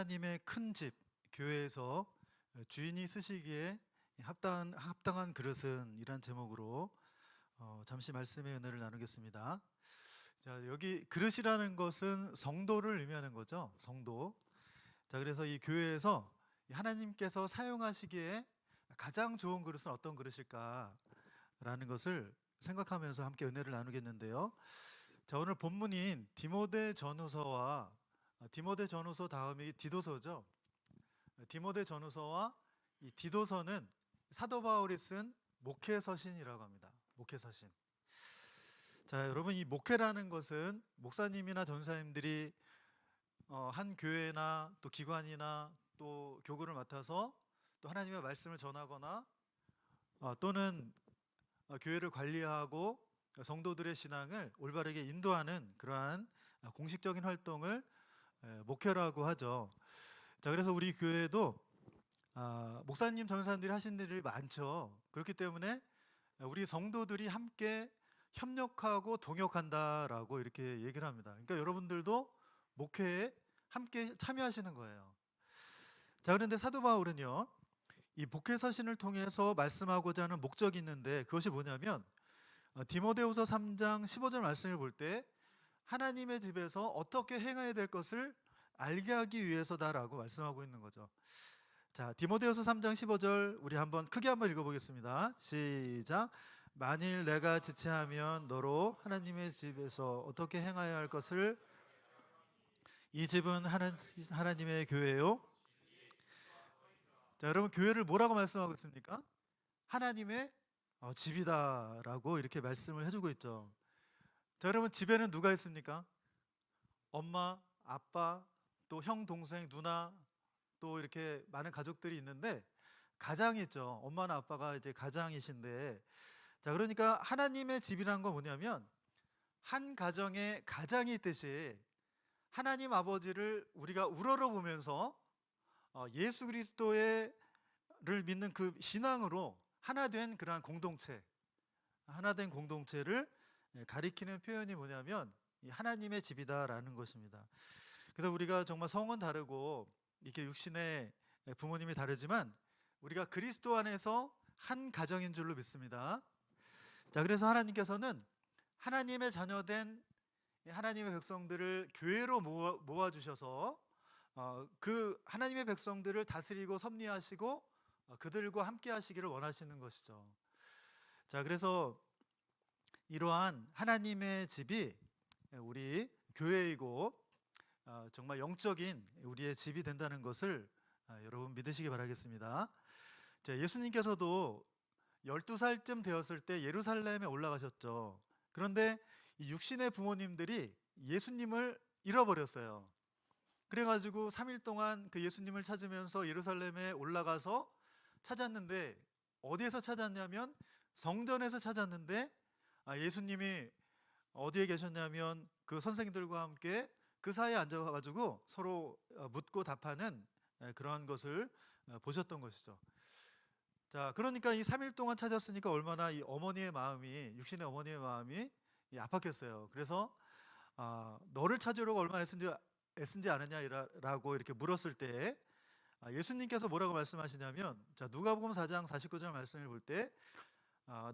하나님의 큰 집, 교회에서 주인이 쓰시기에 합당한 그릇은 이란 제목으로 잠시 말씀의 은혜를 나누겠습니다. 자, 여기 그릇이라는 것은 성도를 의미하는 거죠. 성도. 자, 그래서 이 교회에서 하나님께서 사용하시기에 가장 좋은 그릇은 어떤 그릇일까라는 것을 생각하면서 함께 은혜를 나누겠는데요. 자, 오늘 본문인 디모데 전후서 다음이 디도서죠. 디모데 전후서와 이 디도서는 사도 바울이 쓴 목회서신이라고 합니다. 목회서신. 자, 여러분, 이 목회라는 것은 목사님이나 전사님들이 한 교회나 또 기관이나 또 교구를 맡아서 또 하나님의 말씀을 전하거나 또는 교회를 관리하고 성도들의 신앙을 올바르게 인도하는 그러한 공식적인 활동을 목회라고 하죠. 자, 그래서 우리 교회도 목사님, 전사님들이 하신 일이 많죠. 그렇기 때문에 우리 성도들이 함께 협력하고 동역한다라고 이렇게 얘기를 합니다. 그러니까 여러분들도 목회에 함께 참여하시는 거예요. 자, 그런데 사도 바울은요, 이 목회서신을 통해서 말씀하고자 하는 목적이 있는데 그것이 뭐냐면 디모데후서 3장 15절 말씀을 볼 때 하나님의 집에서 어떻게 행해야 될 것을 알게 하기 위해서다라고 말씀하고 있는 거죠. 자, 디모데후서 3장 15절 우리 크게 한번 읽어보겠습니다. 시작. 만일 내가 지체하면 너로 하나님의 집에서 어떻게 행하여야 할 것을, 이 집은 하나님의 교회요. 자, 여러분, 교회를 뭐라고 말씀하고 있습니까? 하나님의 집이다라고 이렇게 말씀을 해주고 있죠. 자, 여러분, 집에는 누가 있습니까? 엄마, 아빠, 또 형, 동생, 누나, 또 이렇게 많은 가족들이 있는데 가장이 있죠. 엄마나 아빠가 이제 가장이신데, 자, 그러니까 하나님의 집이란 건 뭐냐면 한 가정에 가장이 있듯이 하나님 아버지를 우리가 우러러보면서 예수 그리스도를 믿는 그 신앙으로 하나된 그러한 공동체, 하나된 공동체를 가리키는 표현이 뭐냐면 이 하나님의 집이다라는 것입니다. 그래서 우리가 정말 성은 다르고 이렇게 육신의 부모님이 다르지만 우리가 그리스도 안에서 한 가정인 줄로 믿습니다. 자, 그래서 하나님께서는 하나님의 자녀된 하나님의 백성들을 교회로 모아주셔서 그 하나님의 백성들을 다스리고 섭리하시고 그들과 함께 하시기를 원하시는 것이죠. 자, 그래서 이러한 하나님의 집이 우리 교회이고 정말 영적인 우리의 집이 된다는 것을 여러분 믿으시기 바라겠습니다. 자, 예수님께서도 12살쯤 되었을 때 예루살렘에 올라가셨죠. 그런데 이 육신의 부모님들이 예수님을 잃어버렸어요. 그래가지고 3일 동안 그 예수님을 찾으면서 예루살렘에 올라가서 찾았는데, 어디에서 찾았냐면 성전에서 찾았는데 예수님이 어디에 계셨냐면 그 선생님들과 함께 그 사이에 앉아가지고 서로 묻고 답하는 그러한 것을 보셨던 것이죠. 자, 그러니까 이 3일 동안 찾았으니까 얼마나 이 어머니의 마음이, 육신의 어머니의 마음이 아팠겠어요. 그래서 너를 찾으려고 얼마나 애쓴지 아느냐라고 이렇게 물었을 때 예수님께서 뭐라고 말씀하시냐면, 자, 누가복음 4장 49절 말씀을 볼 때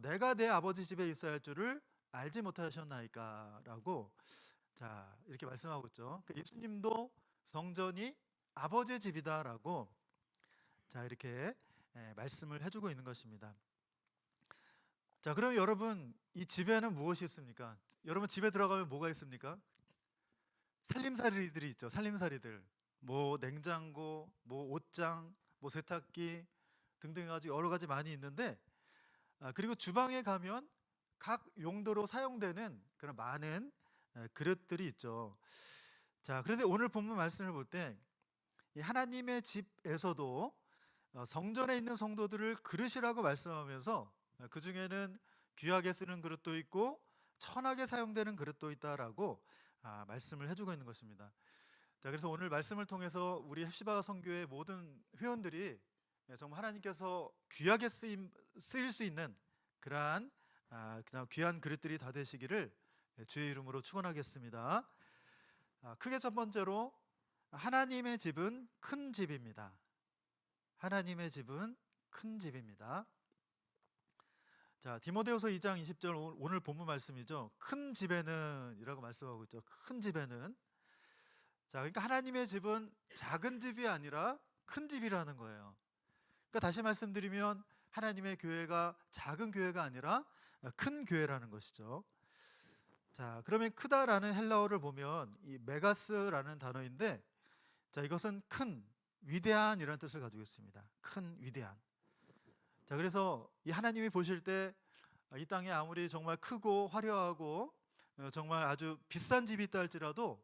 내가 내 아버지 집에 있어야 할 줄을 알지 못하셨나이까 라고 자, 이렇게 말씀하고 있죠. 그러니까 예수님도 성전이 아버지의 집이다라고 자, 이렇게 말씀을 해주고 있는 것입니다. 자, 그럼 여러분, 이 집에는 무엇이 있습니까? 여러분, 집에 들어가면 뭐가 있습니까? 살림살이들이 있죠. 살림살이들, 뭐 냉장고, 뭐 옷장, 뭐 세탁기 등등 해가지고 여러 가지 많이 있는데, 그리고 주방에 가면 각 용도로 사용되는 그런 많은 그릇들이 있죠. 자, 그런데 오늘 본문 말씀을 볼 때 이 하나님의 집에서도 성전에 있는 성도들을 그릇이라고 말씀하면서 그 중에는 귀하게 쓰는 그릇도 있고 천하게 사용되는 그릇도 있다라고 말씀을 해주고 있는 것입니다. 자, 그래서 오늘 말씀을 통해서 우리 헵시바 선교의 모든 회원들이 정말 하나님께서 귀하게 쓰일 수 있는 그러한 그냥 귀한 그릇들이 다 되시기를 주의 이름으로 축원하겠습니다. 크게 첫 번째로 하나님의 집은 큰 집입니다. 하나님의 집은 큰 집입니다. 자, 디모데후서 2장 20절 오늘 본문 말씀이죠. 큰 집에는 이라고 말씀하고 있죠. 큰 집에는. 자, 그러니까 하나님의 집은 작은 집이 아니라 큰 집이라는 거예요. 그러니까 다시 말씀드리면 하나님의 교회가 작은 교회가 아니라 큰 교회라는 것이죠. 자, 그러면 크다라는 헬라어를 보면 이 메가스라는 단어인데, 자, 이것은 큰, 위대한이라는 뜻을 가지고 있습니다. 큰, 위대한. 자, 그래서 이 하나님이 보실 때 이 땅에 아무리 정말 크고 화려하고 정말 아주 비싼 집이 있다 할지라도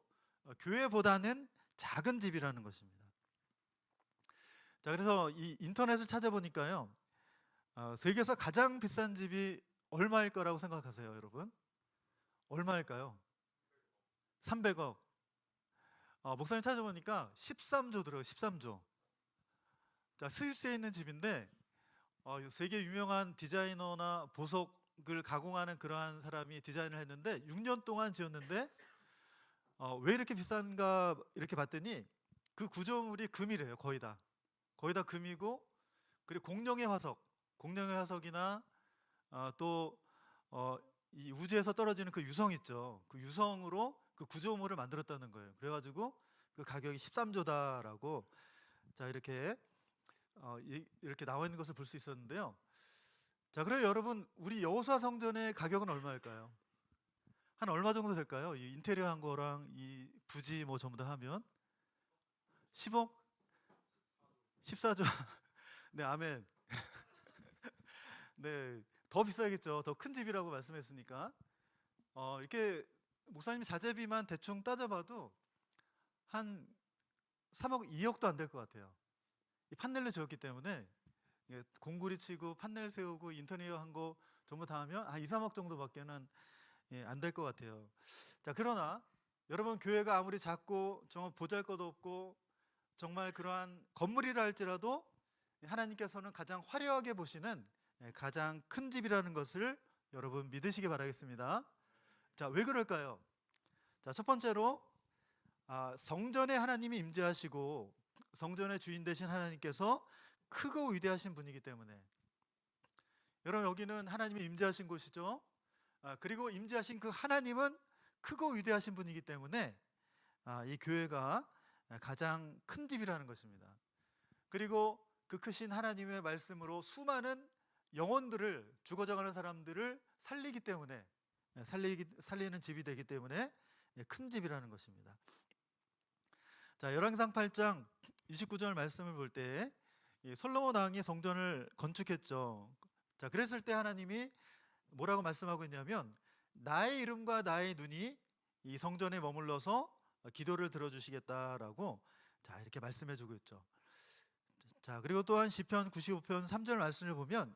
교회보다는 작은 집이라는 것입니다. 자, 그래서 이 인터넷을 찾아보니까요, 세계에서 가장 비싼 집이 얼마일 거라고 생각하세요, 여러분? 얼마일까요? 300억. 목사님 찾아보니까 13조 들어요. 13조. 자, 스위스에 있는 집인데 세계 유명한 디자이너나 보석을 가공하는 그러한 사람이 디자인을 했는데 6년 동안 지었는데 왜 이렇게 비싼가 이렇게 봤더니 그 구조물이 금이래요. 거의 다 금이고, 그리고 공룡의 화석이나 또 이 우주에서 떨어지는 그 유성 있죠. 그 유성으로 그 구조물을 만들었다는 거예요. 그래가지고 그 가격이 13조다라고 자 이렇게 나와 있는 것을 볼 수 있었는데요. 자, 그럼 여러분, 우리 여호수아 성전의 가격은 얼마일까요? 한 얼마 정도 될까요? 이 인테리어 한 거랑 이 부지 뭐 전부 다 하면 10억? 14조. 네, 아멘. 네, 더 비싸겠죠. 더 큰 집이라고 말씀했으니까. 이렇게 목사님 자재비만 대충 따져봐도 한 3억, 2억도 안 될 것 같아요. 이 판넬로 지었기 때문에 공구리 치고 판넬 세우고 인테리어 한 거 전부 다 하면 한 2, 3억 정도밖에는 안 될 것 같아요. 자, 그러나 여러분, 교회가 아무리 작고 정말 보잘것도 없고 정말 그러한 건물이라 할지라도 하나님께서는 가장 화려하게 보시는 가장 큰 집이라는 것을 여러분 믿으시기 바라겠습니다. 자, 왜 그럴까요? 자, 첫 번째로 성전에 하나님이 임재하시고 성전의 주인 되신 하나님께서 크고 위대하신 분이기 때문에. 여러분, 여기는 하나님이 임재하신 곳이죠. 그리고 임재하신 그 하나님은 크고 위대하신 분이기 때문에 이 교회가 가장 큰 집이라는 것입니다. 그리고 그 크신 하나님의 말씀으로 수많은 영혼들을, 죽어져가는 사람들을 살리기 때문에, 살리는 집이 되기 때문에 큰 집이라는 것입니다. 자, 열왕기상 8장 29절 말씀을 볼 때 솔로몬 왕이 성전을 건축했죠. 자, 그랬을 때 하나님이 뭐라고 말씀하고 있냐면, 나의 이름과 나의 눈이 이 성전에 머물러서 기도를 들어주시겠다라고 자 이렇게 말씀해주고 있죠. 자, 그리고 또한 시편 95편 3절 말씀을 보면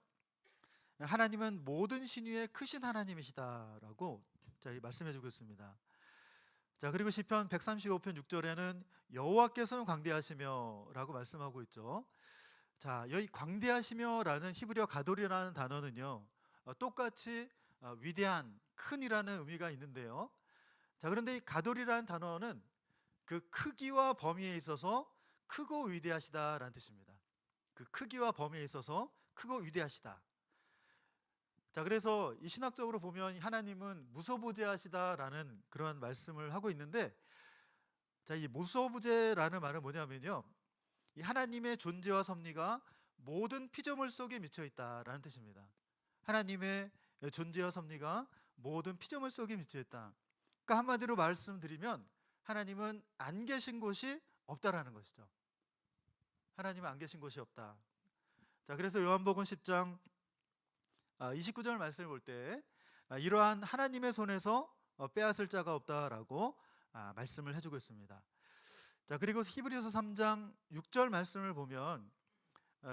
하나님은 모든 신위에 크신 하나님이시다라고 자 말씀해주고 있습니다. 자, 그리고 시편 135편 6절에는 여호와께서는 광대하시며라고 말씀하고 있죠. 자, 여기 광대하시며라는 히브리어 가돌이라는 단어는요, 똑같이 위대한, 큰이라는 의미가 있는데요. 자, 그런데 이 가돌이라는 단어는 그 크기와 범위에 있어서 크고 위대하시다라는 뜻입니다. 그 크기와 범위에 있어서 크고 위대하시다. 자, 그래서 이 신학적으로 보면 하나님은 무소부재하시다라는 그런 말씀을 하고 있는데, 자, 이 무소부재라는 말은 뭐냐면요, 이 하나님의 존재와 섭리가 모든 피조물 속에 미쳐 있다라는 뜻입니다. 하나님의 존재와 섭리가 모든 피조물 속에 미쳐 있다. 그러니까 한마디로 말씀드리면 하나님은 안 계신 곳이 없다라는 것이죠. 하나님은 안 계신 곳이 없다. 자, 그래서 요한복음 10장 29절 말씀을 볼 때 이러한 하나님의 손에서 빼앗을 자가 없다라고 말씀을 해주고 있습니다. 자, 그리고 히브리서 3장 6절 말씀을 보면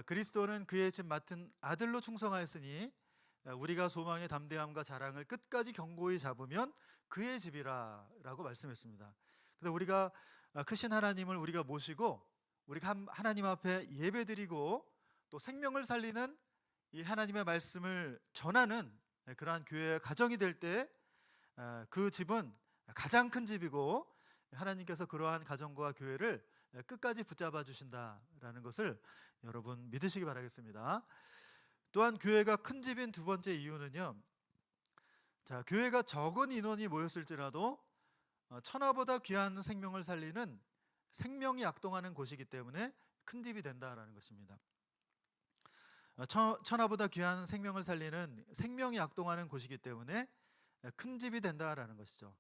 그리스도는 그의 집 맡은 아들로 충성하였으니 우리가 소망의 담대함과 자랑을 끝까지 견고히 잡으면 그의 집이라 라고 말씀했습니다. 그래서 우리가 크신 하나님을 우리가 모시고 우리가 하나님 앞에 예배드리고 또 생명을 살리는 이 하나님의 말씀을 전하는 그러한 교회의 가정이 될 때 그 집은 가장 큰 집이고 하나님께서 그러한 가정과 교회를 끝까지 붙잡아 주신다라는 것을 여러분 믿으시기 바라겠습니다. 또한 교회가 큰 집인 두 번째 이유는요. 자, 교회가 적은 인원이 모였을지라도 천하보다 귀한 생명을 살리는 생명이 약동하는 곳이기 때문에 큰 집이 된다라는 것입니다. 천하보다 귀한 생명을 살리는 생명이 약동하는 곳이기 때문에 큰 집이 된다라는 것이죠.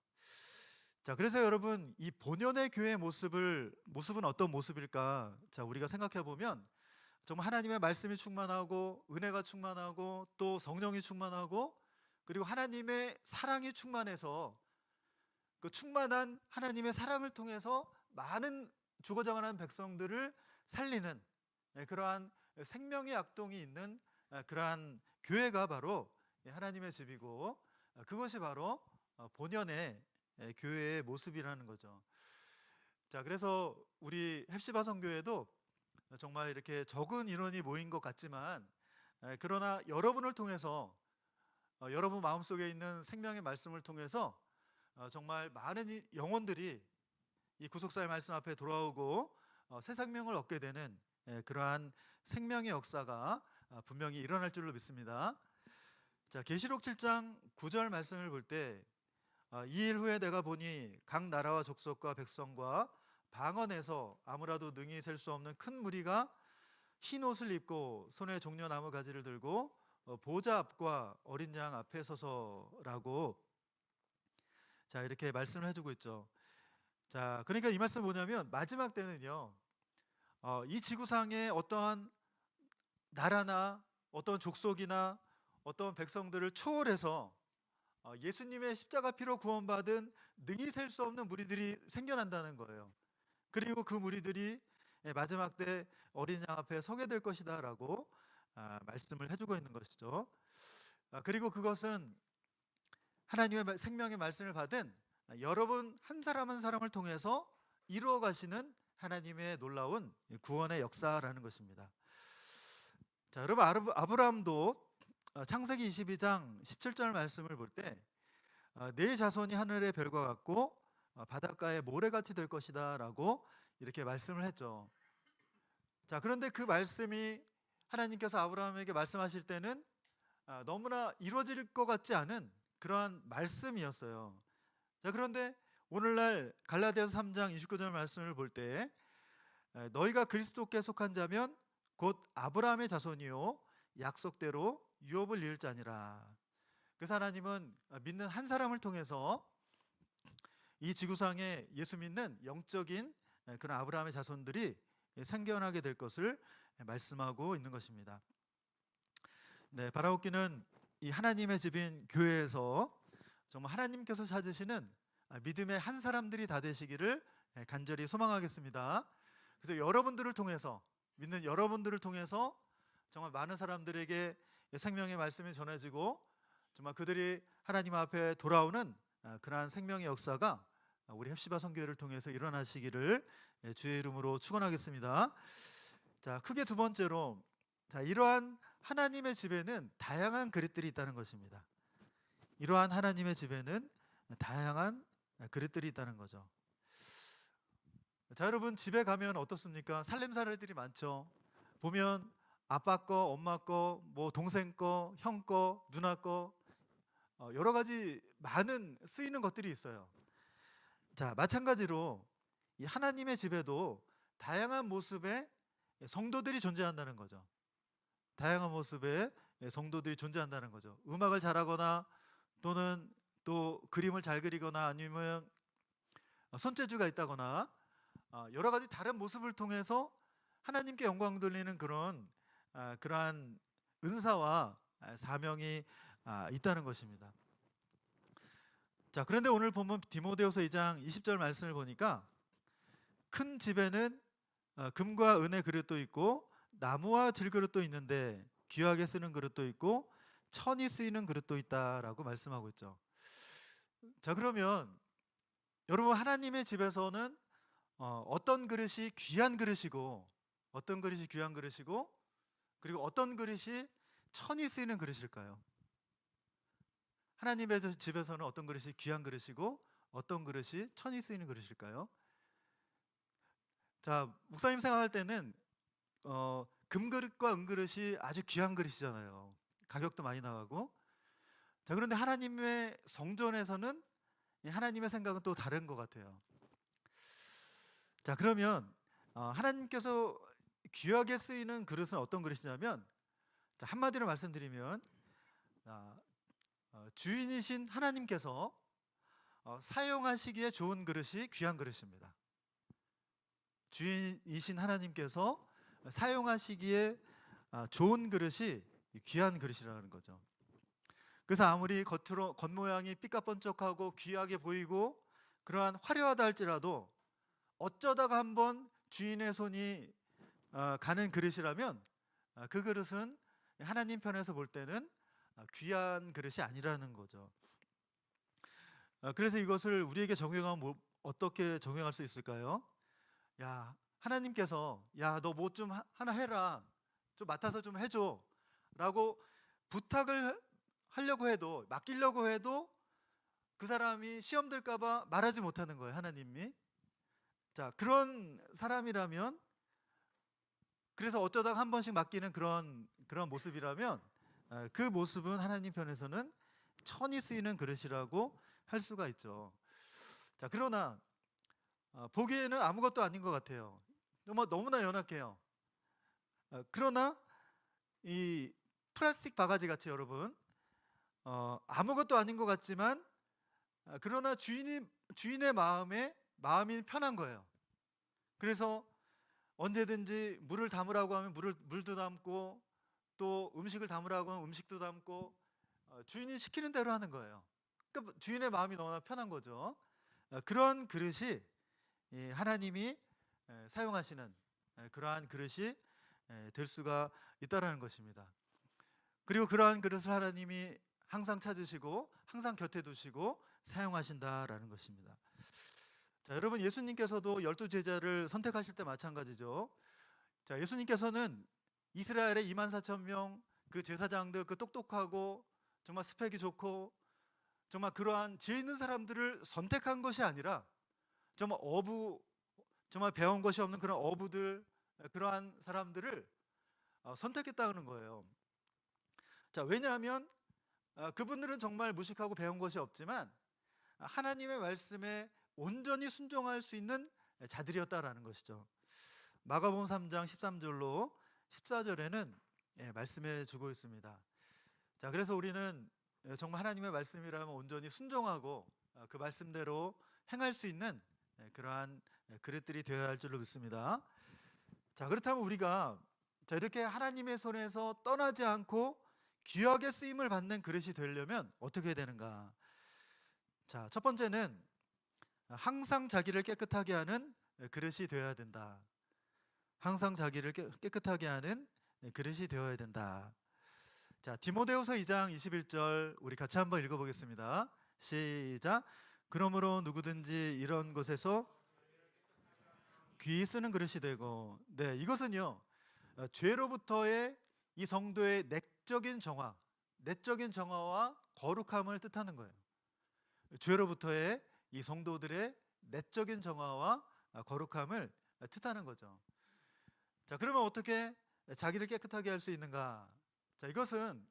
자, 그래서 여러분 이 본연의 교회의 모습은 어떤 모습일까? 자, 우리가 생각해 보면 정말 하나님의 말씀이 충만하고 은혜가 충만하고 또 성령이 충만하고 그리고 하나님의 사랑이 충만해서 그 충만한 하나님의 사랑을 통해서 많은 죽어져가는 백성들을 살리는 그러한 생명의 약동이 있는 그러한 교회가 바로 하나님의 집이고 그것이 바로 본연의 교회의 모습이라는 거죠. 자, 그래서 우리 헵시바 성교회도 정말 이렇게 적은 인원이 모인 것 같지만 그러나 여러분을 통해서 여러분 마음속에 있는 생명의 말씀을 통해서 정말 많은 영혼들이 이 구속사의 말씀 앞에 돌아오고 새 생명을 얻게 되는 그러한 생명의 역사가 분명히 일어날 줄로 믿습니다. 자, 계시록 7장 9절 말씀을 볼 때 이 일 후에 내가 보니 각 나라와 족속과 백성과 방언에서 아무라도 능히 셀 수 없는 큰 무리가 흰 옷을 입고 손에 종려 나무 가지를 들고 보좌 앞과 어린 양 앞에 서서라고 자, 이렇게 말씀을 해주고 있죠. 자, 그러니까 이 말씀 뭐냐면 마지막 때는요 이 지구상의 어떠한 나라나 어떤 족속이나 어떤 백성들을 초월해서 예수님의 십자가 피로 구원받은 능히 셀 수 없는 무리들이 생겨난다는 거예요. 그리고 그 무리들이 마지막 때 어린 양 앞에 서게 될 것이다 라고 말씀을 해주고 있는 것이죠. 그리고 그것은 하나님의 생명의 말씀을 받은 여러분 한 사람 한 사람을 통해서 이루어 가시는 하나님의 놀라운 구원의 역사라는 것입니다. 자, 여러분 아브라함도 창세기 22장 17절 말씀을 볼 때 내 자손이 하늘의 별과 같고 바닷가의 모래같이 될 것이다 라고 이렇게 말씀을 했죠. 자, 그런데 그 말씀이 하나님께서 아브라함에게 말씀하실 때는 너무나 이루어질 것 같지 않은 그러한 말씀이었어요. 자, 그런데 오늘날 갈라디아서 3장 29절 말씀을 볼 때 너희가 그리스도께 속한 자면 곧 아브라함의 자손이요 약속대로 유업을 이을 자니라. 그래서 하나님은 믿는 한 사람을 통해서 이 지구상에 예수 믿는 영적인 그런 아브라함의 자손들이 생겨나게 될 것을 말씀하고 있는 것입니다. 네, 바라옵기는 이 하나님의 집인 교회에서 정말 하나님께서 찾으시는 믿음의 한 사람들이 다 되시기를 간절히 소망하겠습니다. 그래서 여러분들을 통해서 믿는 여러분들을 통해서 정말 많은 사람들에게 생명의 말씀이 전해지고 정말 그들이 하나님 앞에 돌아오는 그러한 생명의 역사가 우리 헵시바 선교회를 통해서 일어나시기를 주의 이름으로 축원하겠습니다. 자, 크게 두 번째로 자, 이러한 하나님의 집에는 다양한 그릇들이 있다는 것입니다. 이러한 하나님의 집에는 다양한 그릇들이 있다는 거죠. 자, 여러분 집에 가면 어떻습니까? 살림살이들이 많죠. 보면 아빠 거, 엄마 거, 뭐 동생 거, 형 거, 누나 거 여러 가지 많은 쓰이는 것들이 있어요. 자, 마찬가지로 이 하나님의 집에도 다양한 모습의 성도들이 존재한다는 거죠. 다양한 모습의 성도들이 존재한다는 거죠. 음악을 잘하거나 또는 또 그림을 잘 그리거나 아니면 손재주가 있다거나 여러 가지 다른 모습을 통해서 하나님께 영광 돌리는 그러한 은사와 사명이 있다는 것입니다. 자, 그런데 오늘 본문 디모데후서 2장 20절 말씀을 보니까 큰 집에는 금과 은의 그릇도 있고 나무와 질그릇도 있는데 귀하게 쓰는 그릇도 있고 천이 쓰이는 그릇도 있다라고 말씀하고 있죠. 자, 그러면 여러분 하나님의 집에서는 어떤 그릇이 귀한 그릇이고 어떤 그릇이 귀한 그릇이고 그리고 어떤 그릇이 천이 쓰이는 그릇일까요? 하나님의 집에서는 어떤 그릇이 귀한 그릇이고 어떤 그릇이 천이 쓰이는 그릇일까요? 자, 목사님 생각할 때는 금그릇과 은그릇이 아주 귀한 그릇이잖아요. 가격도 많이 나가고. 자, 그런데 하나님의 성전에서는 이 하나님의 생각은 또 다른 것 같아요. 자, 그러면 하나님께서 귀하게 쓰이는 그릇은 어떤 그릇이냐면, 자, 한마디로 말씀드리면 주인이신 하나님께서 사용하시기에 좋은 그릇이 귀한 그릇입니다. 주인이신 하나님께서 사용하시기에 좋은 그릇이 귀한 그릇이라는 거죠. 그래서 아무리 겉으로 겉모양이 삐까번쩍하고 귀하게 보이고 그러한 화려하다 할지라도 어쩌다가 한번 주인의 손이 가는 그릇이라면 그 그릇은 하나님 편에서 볼 때는 귀한 그릇이 아니라는 거죠. 그래서 이것을 우리에게 적용하면 어떻게 적용할 수 있을까요? 야, 하나님께서 야, 너 뭐 좀 하나 해라, 좀 맡아서 좀 해줘 라고 부탁을 하려고 해도, 맡기려고 해도 그 사람이 시험 들까봐 말하지 못하는 거예요, 하나님이. 자, 그런 사람이라면, 그래서 어쩌다가 한 번씩 맡기는 그런 모습이라면 그 모습은 하나님 편에서는 천이 쓰이는 그릇이라고 할 수가 있죠. 자, 그러나 보기에는 아무것도 아닌 것 같아요. 너무나 연약해요. 그러나 이 플라스틱 바가지 같이, 여러분, 아무것도 아닌 것 같지만 그러나 주인의 마음이 편한 거예요. 그래서 언제든지 물을 담으라고 하면 물도 담고, 또 음식을 담으라고 하면 음식도 담고, 주인이 시키는 대로 하는 거예요. 그러니까 주인의 마음이 너무나 편한 거죠. 그런 그릇이 하나님이 사용하시는 그러한 그릇이 될 수가 있다라는 것입니다. 그리고 그러한 그릇을 하나님이 항상 찾으시고 항상 곁에 두시고 사용하신다라는 것입니다. 자, 여러분, 예수님께서도 12제자를 선택하실 때 마찬가지죠. 자, 예수님께서는 이스라엘의 24,000명 그 제사장들, 그 똑똑하고 정말 스펙이 좋고 정말 그러한 지혜 있는 사람들을 선택한 것이 아니라 정말 배운 것이 없는 그런 어부들, 그러한 사람들을 선택했다는 거예요. 자, 왜냐하면 그분들은 정말 무식하고 배운 것이 없지만 하나님의 말씀에 온전히 순종할 수 있는 자들이었다라는 것이죠. 마가복음 3장 13절로 14절에는 말씀해 주고 있습니다. 자, 그래서 우리는 정말 하나님의 말씀이라면 온전히 순종하고 그 말씀대로 행할 수 있는 그러한 그릇들이 되어야 할 줄로 믿습니다. 자, 그렇다면 우리가 이렇게 하나님의 손에서 떠나지 않고 귀하게 쓰임을 받는 그릇이 되려면 어떻게 해야 되는가? 자, 첫 번째는 항상 자기를 깨끗하게 하는 그릇이 되어야 된다. 항상 자기를 깨끗하게 하는 그릇이 되어야 된다. 자, 디모데후서 2장 21절 우리 같이 한번 읽어보겠습니다. 시작. 그러므로 누구든지 이런 곳에서 귀 쓰는 그릇이 되고, 네, 이것은요 죄로부터의 이 성도의 내적인 정화와 거룩함을 뜻하는 거예요. 죄로부터의 이 성도들의 내적인 정화와 거룩함을 뜻하는 거죠. 자, 그러면 어떻게 자기를 깨끗하게 할 수 있는가? 자, 이것은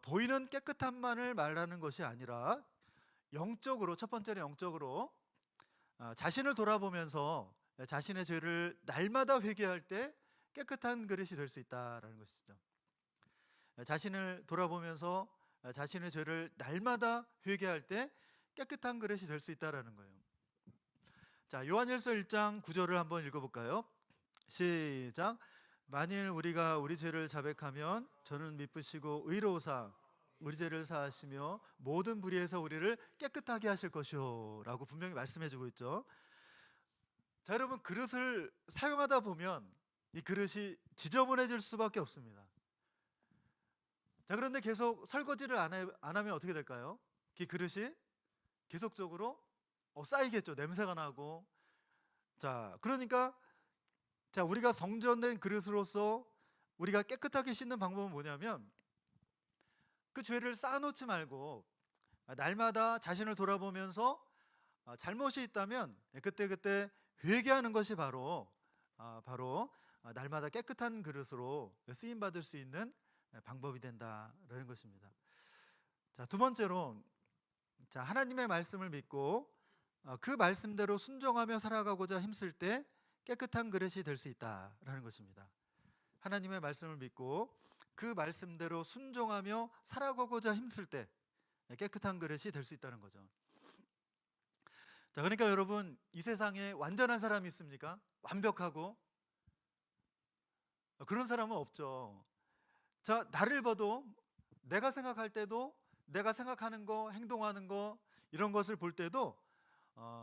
보이는 깨끗함만을 말하는 것이 아니라 영적으로, 첫 번째는 영적으로 자신을 돌아보면서 자신의 죄를 날마다 회개할 때 깨끗한 그릇이 될 수 있다라는 것이죠. 자신을 돌아보면서 자신의 죄를 날마다 회개할 때 깨끗한 그릇이 될 수 있다라는 거예요. 자, 요한일서 1장 9절을 한번 읽어볼까요? 시작. 만일 우리가 우리 죄를 자백하면 저는 미쁘시고 의로우사 우리 죄를 사하시며 모든 불의에서 우리를 깨끗하게 하실 것이요 라고 분명히 말씀해주고 있죠. 자, 여러분, 그릇을 사용하다 보면 이 그릇이 지저분해질 수밖에 없습니다. 자, 그런데 계속 설거지를 안 하면 어떻게 될까요? 그 그릇이 계속적으로 쌓이겠죠. 냄새가 나고. 자, 그러니까 우리가 성전된 그릇으로서 우리가 깨끗하게 씻는 방법은 뭐냐면 그 죄를 쌓아놓지 말고 날마다 자신을 돌아보면서 잘못이 있다면 그때 회개하는 것이 바로 날마다 깨끗한 그릇으로 쓰임 받을 수 있는 방법이 된다라는 것입니다. 자, 두 번째로, 자, 하나님의 말씀을 믿고 그 말씀대로 순종하며 살아가고자 힘쓸 때 깨끗한 그릇이 될 수 있다라는 것입니다. 하나님의 말씀을 믿고 그 말씀대로 순종하며 살아가고자 힘쓸 때 깨끗한 그릇이 될 수 있다는 거죠. 자, 그러니까 여러분, 이 세상에 완전한 사람이 있습니까? 완벽하고 그런 사람은 없죠. 자, 나를 봐도, 내가 생각할 때도, 내가 생각하는 거, 행동하는 거, 이런 것을 볼 때도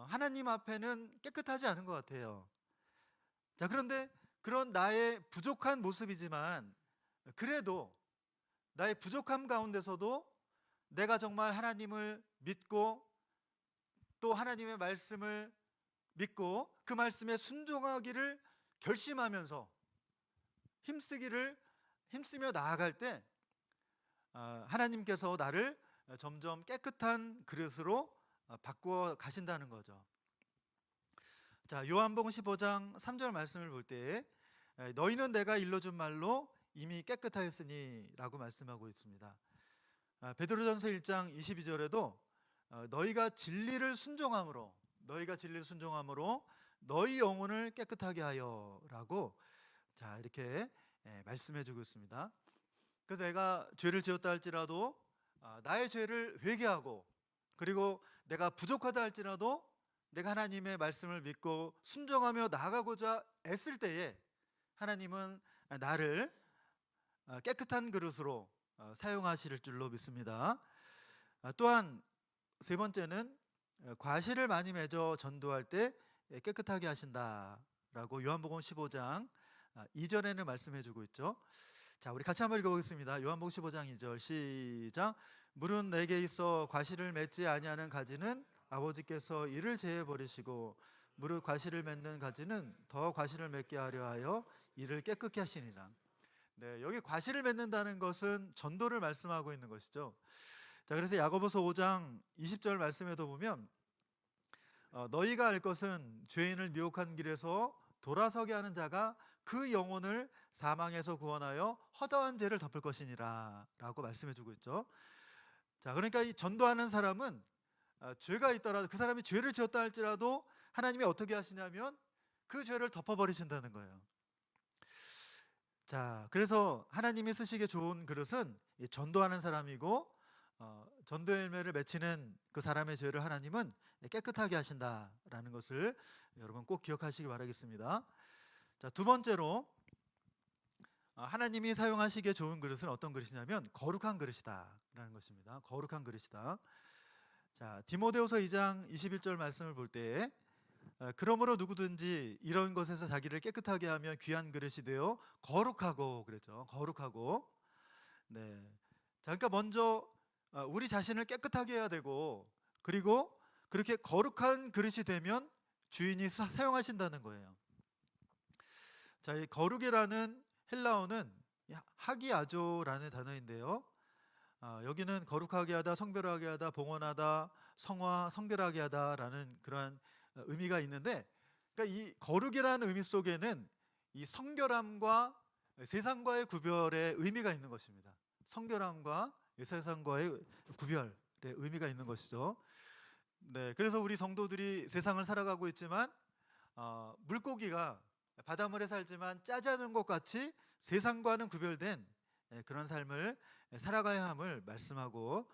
하나님 앞에는 깨끗하지 않은 것 같아요. 자, 그런데 그런 나의 부족한 모습이지만, 그래도 나의 부족함 가운데서도 내가 정말 하나님을 믿고 또 하나님의 말씀을 믿고 그 말씀에 순종하기를 결심하면서 힘쓰며 나아갈 때 하나님께서 나를 점점 깨끗한 그릇으로 바꾸어 가신다는 거죠. 자, 요한복음 15장 3절 말씀을 볼 때 너희는 내가 일러준 말로 이미 깨끗하였으니 라고 말씀하고 있습니다. 베드로전서 1장 22절에도 너희가 진리를 순종함으로 너희 영혼을 깨끗하게 하여 라고, 자, 이렇게 말씀해 주고 있습니다. 그래서 내가 죄를 지었다 할지라도 나의 죄를 회개하고, 그리고 내가 부족하다 할지라도 내가 하나님의 말씀을 믿고 순종하며 나아가고자 애쓸 때에 하나님은 나를 깨끗한 그릇으로 사용하실 줄로 믿습니다. 또한 세 번째는 과실을 많이 맺어 전도할 때 깨끗하게 하신다라고 요한복음 15장 2절에는 말씀해 주고 있죠. 자, 우리 같이 한번 읽어보겠습니다. 요한복음 15장 2절 시작. 물은 내게 있어 과실을 맺지 아니하는 가지는 아버지께서 이를 제해 버리시고 무릇 과실을 맺는 가지는 더 과실을 맺게 하려 하여 이를 깨끗게 하시니라. 네, 여기 과실을 맺는다는 것은 전도를 말씀하고 있는 것이죠. 자, 그래서 야고보서 5장 20절 말씀에도 보면 너희가 알 것은 죄인을 미혹한 길에서 돌아서게 하는 자가 그 영혼을 사망에서 구원하여 허다한 죄를 덮을 것이니라 라고 말씀해 주고 있죠. 자, 그러니까 이 전도하는 사람은 죄가 있더라도, 그 사람이 죄를 지었다 할지라도 하나님이 어떻게 하시냐면 그 죄를 덮어버리신다는 거예요. 자, 그래서 하나님이 쓰시기에 좋은 그릇은 전도하는 사람이고 전도의 열매를 맺히는 그 사람의 죄를 하나님은 깨끗하게 하신다라는 것을 여러분 꼭 기억하시기 바라겠습니다. 자, 두 번째로 하나님이 사용하시기에 좋은 그릇은 어떤 그릇이냐면 거룩한 그릇이다라는 것입니다. 거룩한 그릇이다. 자, 디모데후서 2장 21절 말씀을 볼 때 그러므로 누구든지 이런 것에서 자기를 깨끗하게 하면 귀한 그릇이 되어 거룩하고, 그랬죠. 거룩하고. 네. 자, 그러니까 먼저 우리 자신을 깨끗하게 해야 되고, 그리고 그렇게 거룩한 그릇이 되면 주인이 사용하신다는 거예요. 자, 이 거룩이라는 헬라어는 하기아조라는 단어인데요. 여기는 거룩하게 하다, 성별하게 하다, 봉헌하다, 성화, 성결하게 하다라는 그러한 의미가 있는데, 그러니까 이 거룩이라는 의미 속에는 이 성결함과 세상과의 구별의 의미가 있는 것입니다. 성결함과 세상과의 구별의 의미가 있는 것이죠. 네, 그래서 우리 성도들이 세상을 살아가고 있지만 물고기가 바닷물에 살지만 짜지 않은 것 같이 세상과는 구별된 그런 삶을 살아가야 함을 말씀하고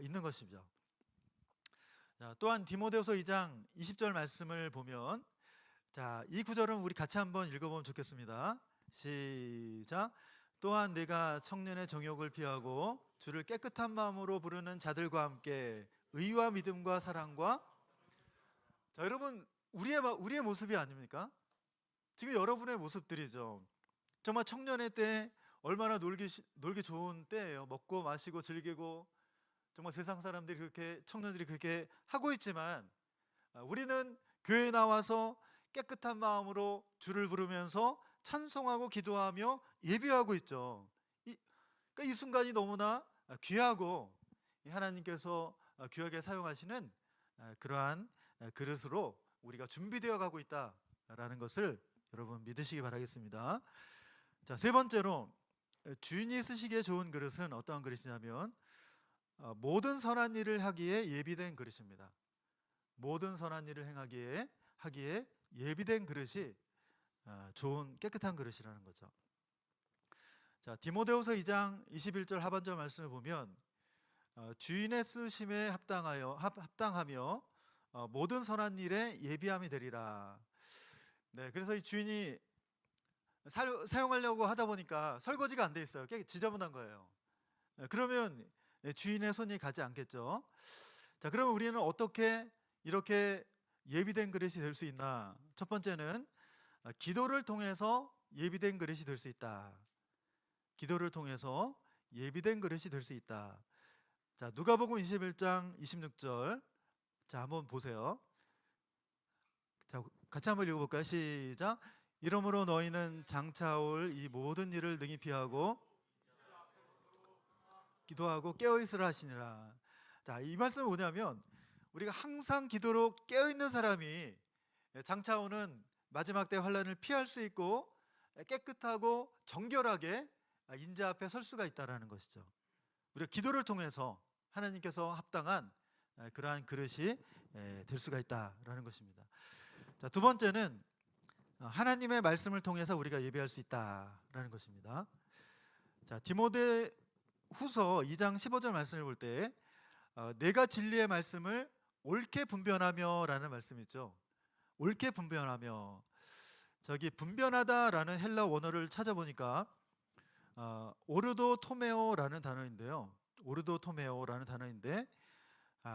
있는 것이죠. 또한 디모데후서 2장 20절 말씀을 보면, 자, 이 구절은 우리 같이 한번 읽어보면 좋겠습니다. 시작. 또한 네가 청년의 정욕을 피하고 주를 깨끗한 마음으로 부르는 자들과 함께 의와 믿음과 사랑과, 자, 여러분, 우리의 모습이 아닙니까? 지금 여러분의 모습들이죠. 정말 청년의 때 얼마나 놀기 좋은 때예요. 먹고 마시고 즐기고, 정말 세상 사람들이 그렇게, 청년들이 그렇게 하고 있지만 우리는 교회에 나와서 깨끗한 마음으로 주를 부르면서 찬송하고 기도하며 예배하고 있죠. 그러니까 이 순간이 너무나 귀하고 하나님께서 귀하게 사용하시는 그러한 그릇으로 우리가 준비되어 가고 있다라는 것을 여러분 믿으시기 바라겠습니다. 자, 세 번째로 주인이 쓰시기에 좋은 그릇은 어떠한 그릇이냐면 모든 선한 일을 하기에 예비된 그릇입니다. 모든 선한 일을 하기에 예비된 그릇이 좋은 깨끗한 그릇이라는 거죠. 자, 디모데후서 2장 21절 하반절 말씀을 보면 주인의 쓰심에 합당하며 모든 선한 일에 예비함이 되리라. 네, 그래서 이 주인이 사용하려고 하다 보니까 설거지가 안 돼 있어요. 깨 지저분한 거예요. 그러면 주인의 손이 가지 않겠죠. 자, 그러면 우리는 어떻게 이렇게 예비된 그릇이 될 수 있나? 첫 번째는 기도를 통해서 예비된 그릇이 될 수 있다. 기도를 통해서 예비된 그릇이 될 수 있다. 자, 누가복음 21장 26절. 자, 한번 보세요. 자, 같이 한번 읽어볼까요? 시작. 이러므로 너희는 장차 올 이 모든 일을 능히 피하고 기도하고 깨어 있으라 하시니라. 자, 이 말씀은 뭐냐면 우리가 항상 기도로 깨어 있는 사람이 장차 오는 마지막 때 환난을 피할 수 있고 깨끗하고 정결하게 인자 앞에 설 수가 있다라는 것이죠. 우리가 기도를 통해서 하나님께서 합당한 그러한 그릇이 될 수가 있다라는 것입니다. 자, 두 번째는 하나님의 말씀을 통해서 우리가 예배할 수 있다라는 것입니다. 자, 디모데 후서 2장 15절 말씀을 볼 때 내가 진리의 말씀을 옳게 분별하며 라는 말씀이 있죠. 옳게 분별하며. 저기 분별하다라는 헬라 원어를 찾아보니까 오르도 토메오라는 단어인데요. 오르도 토메오라는 단어인데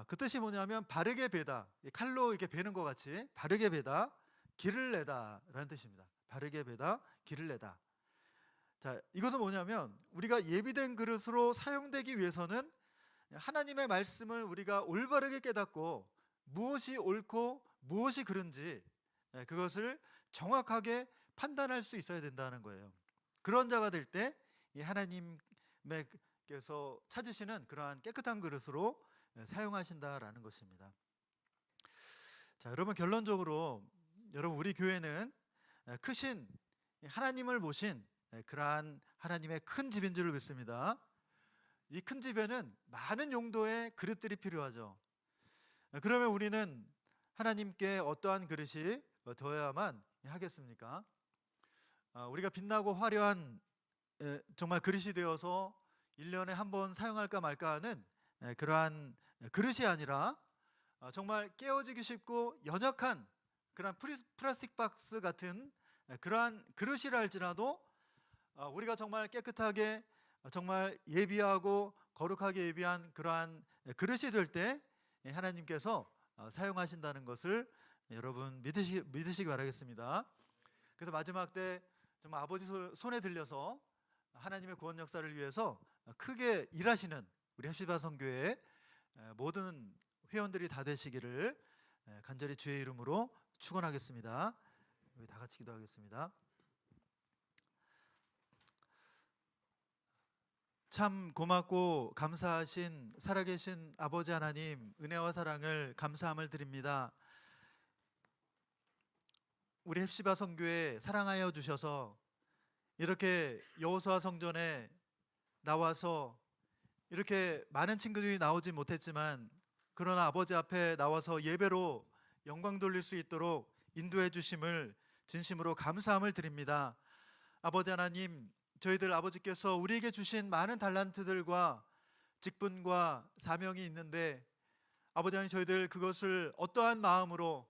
그 뜻이 뭐냐면 바르게 베다, 칼로 이렇게 베는 것 같이 바르게 베다, 길을 내다라는 뜻입니다. 바르게 베다, 길을 내다. 자, 이것은 뭐냐면 우리가 예비된 그릇으로 사용되기 위해서는 하나님의 말씀을 우리가 올바르게 깨닫고 무엇이 옳고 무엇이 그른지 그것을 정확하게 판단할 수 있어야 된다는 거예요. 그런 자가 될 때 하나님께서 찾으시는 그러한 깨끗한 그릇으로 사용하신다라는 것입니다. 자, 여러분 결론적으로 여러분 우리 교회는 크신 하나님을 모신 그러한 하나님의 큰 집인 줄 믿습니다. 이 큰 집에는 많은 용도의 그릇들이 필요하죠. 그러면 우리는 하나님께 어떠한 그릇이 더해야만 하겠습니까? 우리가 빛나고 화려한 정말 그릇이 되어서 1년에 한 번 사용할까 말까 하는 그러한 그릇이 아니라 정말 깨어지기 쉽고 연약한 그러한 플라스틱 박스 같은 그러한 그릇이라 할지라도 우리가 정말 깨끗하게 정말 예비하고 거룩하게 예비한 그러한 그릇이 될 때 하나님께서 사용하신다는 것을 여러분 믿으시기 바라겠습니다. 그래서 마지막 때 정말 아버지 손에 들려서 하나님의 구원 역사를 위해서 크게 일하시는 우리 헵시바 선교회 모든 회원들이 다 되시기를 간절히 주의 이름으로 축원하겠습니다. 우리 다 같이 기도하겠습니다. 참 고맙고 감사하신 살아계신 아버지 하나님, 은혜와 사랑을 감사함을 드립니다. 우리 헵시바 선교회 사랑하여 주셔서 이렇게 여호수아 성전에 나와서 이렇게 많은 친구들이 나오지 못했지만 그러나 아버지 앞에 나와서 예배로 영광 돌릴 수 있도록 인도해 주심을 진심으로 감사함을 드립니다. 아버지 하나님, 저희들 아버지께서 우리에게 주신 많은 달란트들과 직분과 사명이 있는데 아버지 하나님, 저희들 그것을 어떠한 마음으로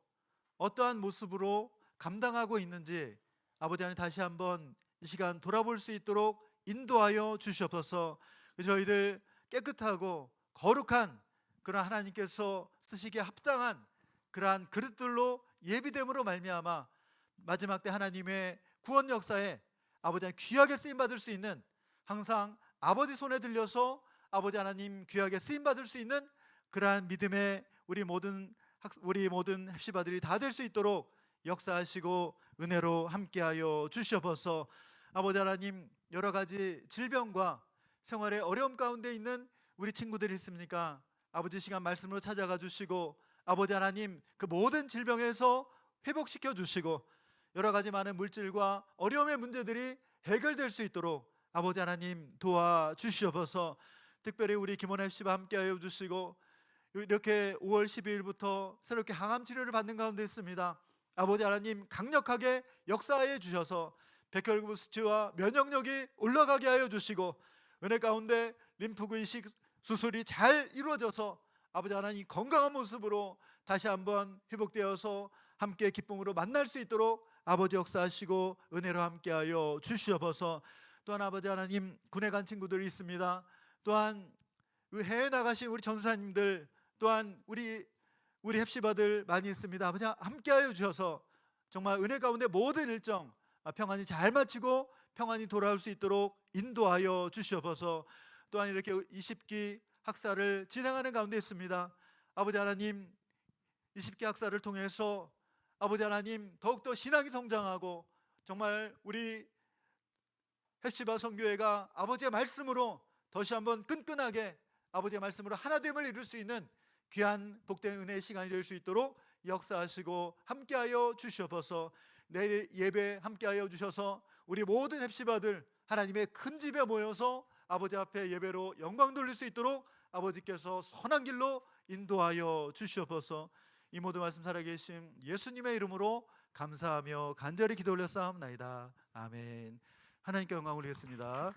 어떠한 모습으로 감당하고 있는지 아버지 하나님 다시 한번 이 시간 돌아볼 수 있도록 인도하여 주시옵소서. 저희들 깨끗하고 거룩한 그런 하나님께서 쓰시기에 합당한 그러한 그릇들로 예비됨으로 말미암아 마지막 때 하나님의 구원 역사에 아버지 하나님 귀하게 쓰임받을 수 있는, 항상 아버지 손에 들려서 아버지 하나님 귀하게 쓰임받을 수 있는 그러한 믿음의 우리 모든 헵시바들이 다 될 수 있도록 역사하시고 은혜로 함께하여 주시옵소서. 아버지 하나님, 여러 가지 질병과 생활의 어려움 가운데 있는 우리 친구들이 있습니까? 아버지 시간 말씀으로 찾아가 주시고 아버지 하나님 그 모든 질병에서 회복시켜 주시고 여러 가지 많은 물질과 어려움의 문제들이 해결될 수 있도록 아버지 하나님 도와주시옵소서. 특별히 우리 김원혜 씨와 함께하여 주시고 이렇게 5월 12일부터 새롭게 항암 치료를 받는 가운데 있습니다. 아버지 하나님 강력하게 역사해 주셔서 백혈구 수치와 면역력이 올라가게 하여 주시고 은혜 가운데 림프구 이식 수술이 잘 이루어져서 아버지 하나님 건강한 모습으로 다시 한번 회복되어서 함께 기쁨으로 만날 수 있도록 아버지 역사하시고 은혜로 함께하여 주시옵소서. 또한 아버지 하나님 군에 간 친구들이 있습니다. 또한 해외 나가신 우리 전사님들 또한 우리 heb시바들 많이 있습니다. 아버지 함께하여 주셔서 정말 은혜 가운데 모든 일정 평안히 잘 마치고 평안히 돌아올 수 있도록 인도하여 주시옵소서. 또한 이렇게 20기 학사를 진행하는 가운데 있습니다. 아버지 하나님 20기 학사를 통해서 아버지 하나님 더욱더 신앙이 성장하고 정말 우리 heb시바 선교회가 아버지의 말씀으로 다시 한번 끈끈하게 아버지의 말씀으로 하나됨을 이룰 수 있는 귀한 복된 은혜의 시간이 될 수 있도록 역사하시고 함께하여 주시옵소서. 내일 예배 함께하여 주셔서 우리 모든 heb시바들 하나님의 큰 집에 모여서 아버지 앞에 예배로 영광 돌릴 수 있도록 아버지께서 선한 길로 인도하여 주시옵소서. 이 모든 말씀 살아계신 예수님의 이름으로 감사하며 간절히 기도 올렸사옵나이다. 아멘. 하나님께 영광 올리겠습니다.